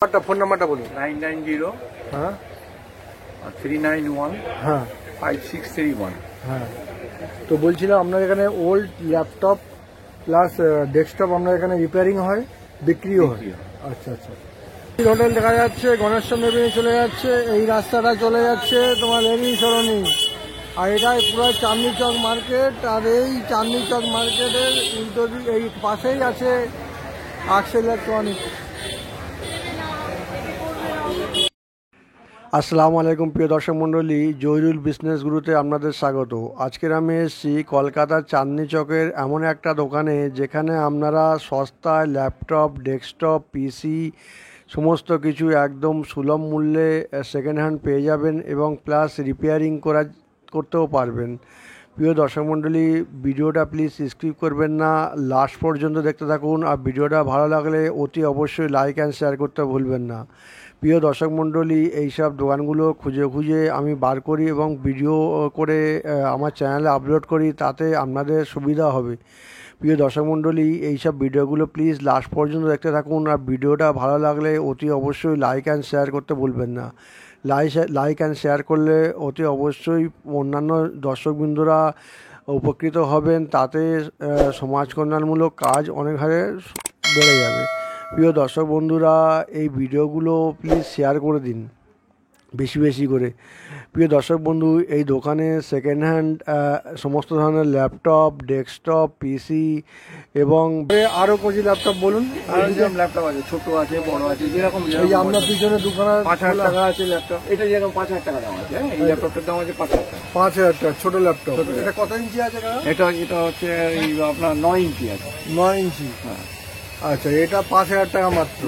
Phone নাম্বারটা বলুন। 990 হ্যাঁ 391 হ্যাঁ 5631। হ্যাঁ, তো বলছিলাম আপনার এখানে ওল্ড ল্যাপটপ প্লাস ডেস্কটপ আপনার এখানে রিপেয়ারিং হয়, বিক্রিও হয়? আচ্ছা আচ্ছা। হোটেল দেখা যাচ্ছে, গণেশচন্দ্র মেবিনী চলে যাচ্ছে, এই রাস্তাটা চলে যাচ্ছে তোমার লেনিন সরণি, আর এটাই পুরো চাঁদনি চক মার্কেট। আর এই চাঁদনি চক মার্কেটের উল্টো দিক এই পাশেই আছে আকস ইলেকট্রনিক্স। আসসালামু আলাইকুম প্রিয় দর্শক মণ্ডলী, জহিরুল বিজনেস গুরুতে আপনাদের স্বাগত। আজকের আমি এসেছি কলকাতার চাঁদনি চকের এমন একটা দোকানে যেখানে আপনারা সস্তায় ল্যাপটপ, ডেস্কটপ, পিসি সমস্ত কিছু একদম সুলভ মূল্যে সেকেন্ড হ্যান্ড পেয়ে যাবেন এবং প্লাস রিপেয়ারিং করতেও পারবেন। প্রিয় দর্শক মণ্ডলী, ভিডিওটা প্লিজ স্কিপ করবেন না, লাস্ট পর্যন্ত দেখতে থাকুন। আর ভিডিওটা ভালো লাগলে অতি অবশ্যই লাইক অ্যান্ড শেয়ার করতে ভুলবেন না। প্রিয় দর্শক মণ্ডলী, এইসব দোকানগুলো খুঁজে খুঁজে আমি বার করি এবং ভিডিও করে আমার চ্যানেলে আপলোড করি, তাতে আপনাদের সুবিধা হবে। প্রিয় দর্শক মণ্ডলী, এইসব ভিডিওগুলো প্লিজ লাস্ট পর্যন্ত দেখতে থাকুন। আর ভিডিওটা ভালো লাগলে অতি অবশ্যই লাইক অ্যান্ড শেয়ার করতে ভুলবেন না। লাইক অ্যান্ড শেয়ার করলে অতি অবশ্যই অন্যান্য দর্শকবৃন্দরা উপকৃত হবেন, তাতে সমাজ কল্যাণমূলক কাজ অনেক হারে বেড়ে যাবে। প্রিয় দর্শক বন্ধুরা, এই ভিডিওগুলো প্লিজ শেয়ার করে দিন বেশি বেশি করে। প্রিয় দর্শক বন্ধু, এই দোকানে সেকেন্ড হ্যান্ড সমস্ত ধরনের ল্যাপটপ, ডেস্কটপ, পিসি এবং আরও কিছু ল্যাপটপ বলুন। ল্যাপটপ আছে, ছোট আছে, বড় আছে, যেরকম এই যে আপনার পিছনে দোকানে 5000 টাকা আছে ল্যাপটপ। এটা যেরকম 5000 টাকা দাম আছে, এই ল্যাপটপটার দাম আছে 5000 টাকা। 5000 টাকা ছোট ল্যাপটপ। এটা কত ইঞ্চি আছে? এটা হচ্ছে আপনার 9 ইঞ্চি আছে। 9 ইঞ্চি, হ্যাঁ। আচ্ছা, এটা 5000 টাকা মাত্র।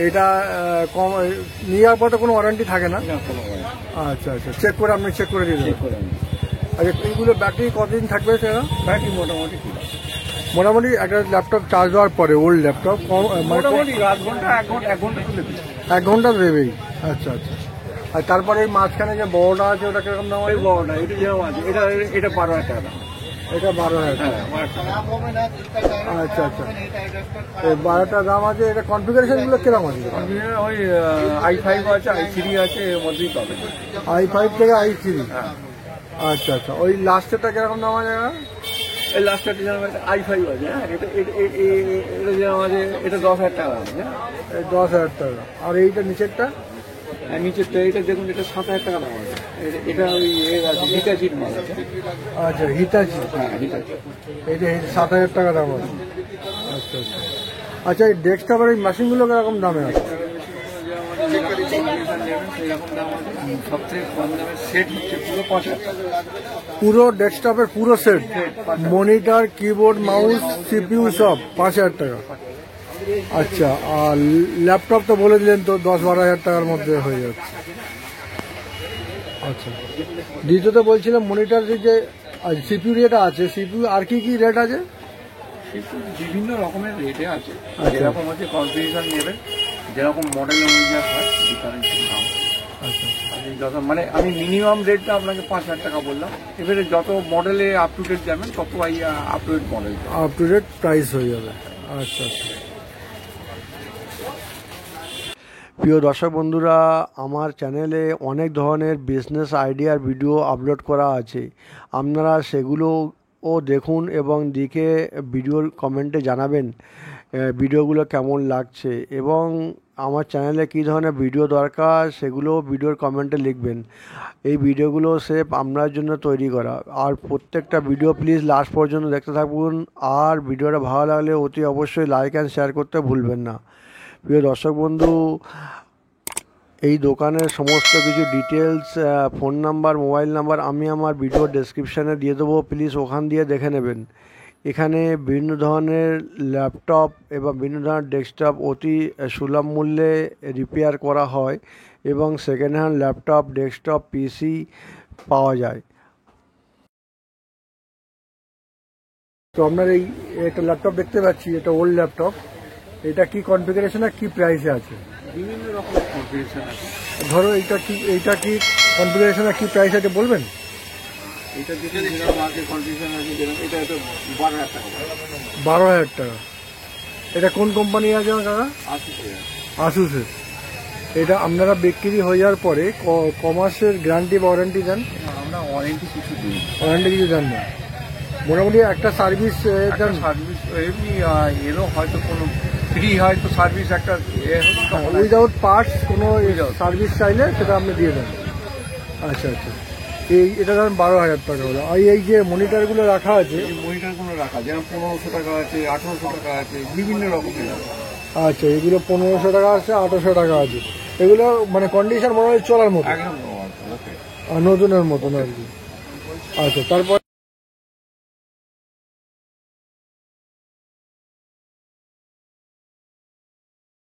এটা কম নিয়ে যাওয়ার পর তো কোনো ওয়ারেন্টি থাকে না? আচ্ছা আচ্ছা, চেক করে আপনি চেক করে দিয়ে দেবেন। আচ্ছা, এইগুলো ব্যাটারি কতদিন থাকবে সেটা? ব্যাটারি মোটামুটি একটা ল্যাপটপ চার্জ দেওয়ার পরে, ওল্ড ল্যাপটপ মোটামুটি 1 ঘন্টা 1 ঘন্টা তুলে দিই। 1 ঘন্টা দেবেই? আচ্ছা আচ্ছা। আর তারপরে এই মাঝখানে যে বড়টা আছে ওটা কিরকম দাম? ওই বড়টা এটা যেরকম আছে, এটা 12000 টাকা দাম। এটা 12000 টাকা? আচ্ছা আচ্ছা, এই 12টা দাম আছে। এটা কনফিগারেশনগুলো কিরকম আছে? ওই i5 আছে, i3 আছে, এর মধ্যেই পাবে। i5 থেকে i3? আচ্ছা আচ্ছা। ওই লাস্টেরটা কিরকম দাম আছে? এই লাস্টটা যেরকম i5 আছে, হ্যাঁ, এটা যেরকম আছে, এটা 10000 টাকা দাম। হ্যাঁ, 10000 টাকা। আর এইটা নিচেরটা? নিচেরটা এটা দেখুন, এটা 7000 টাকা দাম আছে। এটা ওই হিটাচির মাল আছে। আচ্ছা, হিটাচি। হ্যাঁ, হিটাচি। এইটা 7000 টাকা দাম আছে। আচ্ছা আচ্ছা। আচ্ছা, এই ডেস্কটপের এই মেশিনগুলো কিরকম দামে আছে? সবথেকে কম দামের সেট হচ্ছে পুরো 5000 টাকা। পুরো ডেস্কটপের পুরো set, monitor, keyboard, mouse, CPU সব 5000 টাকা? আচ্ছা, আর ল্যাপটপ তো বলে দিলেন, তো 10-12 টাকার মধ্যে হয়ে যাচ্ছে। আচ্ছা, দ্বিতীয়ত বলছিলাম মনিটর যে সিপিইউ যেটা আছে, সিপিইউ আর কি কি রেট আছে? বিভিন্ন রকমের রেটে আছে, যেরকম হচ্ছে কনফিগারেশন নেবেন, যেরকম মডেল অনুযায়ী হয় ডিফারেন্স দাম। আচ্ছা, যত মানে আমি মিনিমাম রেটটা আপনাকে 5000 টাকা বললাম। এবারে যত মডেলে আপ টু ডেট যাবেন, তত up to date model, up to date price হয়ে যাবে। আচ্ছা আচ্ছা। প্রিয় দর্শক বন্ধুরা, আমার চ্যানেলে অনেক ধরনের বিজনেস আইডিয়ার ভিডিও আপলোড করা আছে, আপনারা সেগুলোও দেখুন এবং দেখে ভিডিওর কমেন্টে জানাবেন ভিডিওগুলো কেমন লাগছে এবং আমার চ্যানেলে কী ধরনের ভিডিও দরকার সেগুলো ভিডিওর কমেন্টে লিখবেন। এই ভিডিওগুলো সেফ আপনার জন্য তৈরি করা। আর প্রত্যেকটা ভিডিও প্লিজ লাস্ট পর্যন্ত দেখতে থাকুন। আর ভিডিওটা ভালো লাগলে অতি অবশ্যই লাইক অ্যান্ড শেয়ার করতে ভুলবেন না। প্রিয় দর্শক বন্ধু, এই দোকানের সমস্ত কিছু details, phone number, mobile number আমি আমার ভিডিও ডেসক্রিপশানে দিয়ে দেবো, প্লিজ ওখান দিয়ে দেখে নেবেন। এখানে বিভিন্ন ধরনের ল্যাপটপ এবং বিভিন্ন ধরনের ডেস্কটপ অতি সুলভ মূল্যে রিপেয়ার করা হয় এবং সেকেন্ড হ্যান্ড ল্যাপটপ, ডেস্কটপ, পিসি পাওয়া যায়। তো আপনার এই একটা ল্যাপটপ দেখতে পাচ্ছি, এটা ওল্ড ল্যাপটপ, এটা কি কনফিগারেশন আর কি প্রাইসে আছে? বিভিন্ন রকমের কনফিগারেশন আছে। ধরো এইটা কি কনফিগারেশন আর কি প্রাইস আছে বলবেন? এটা যেরকম আছে কনফিগারেশন আছে, যেরকম এটা 12000 টাকা। 12000 টাকা। এটা কোন কোম্পানি আছে কাকা? আসুসের। এটা আপনারা বিক্রি হয়ে যাওয়ার পরে কমাসের গ্যারান্টি বা ওয়ারেন্টি দেন? আমরা ওয়ারেন্টি কিছু দিই, ওয়ারেন্টি কিছু দেন না, মোটামুটি একটা সার্ভিস দেন। সার্ভিস এমনি এরও হয়তো কোনো ফ্রি হয়তো সার্ভিস একটা উইদাউট পার্টস কোনো Without. সার্ভিস চাইলে সেটা আপনি দিয়ে দেন। আচ্ছা আচ্ছা, এটা ধরেন 12,000 টাকা হলো। আর এই যে মনিটরগুলো রাখা আছে, এই মনিটরগুলো রাখা যেমন 1500 টাকা আছে, 1800 টাকা আছে, বিভিন্ন রকমের আছে। আচ্ছা এগুলো 1500 টাকা আছে, 1800 টাকা আছে। এগুলো মানে কন্ডিশন মনে হয় চলার মতো, একদম ওকে। আর নতুনের মতন আর কি। আচ্ছা তারপর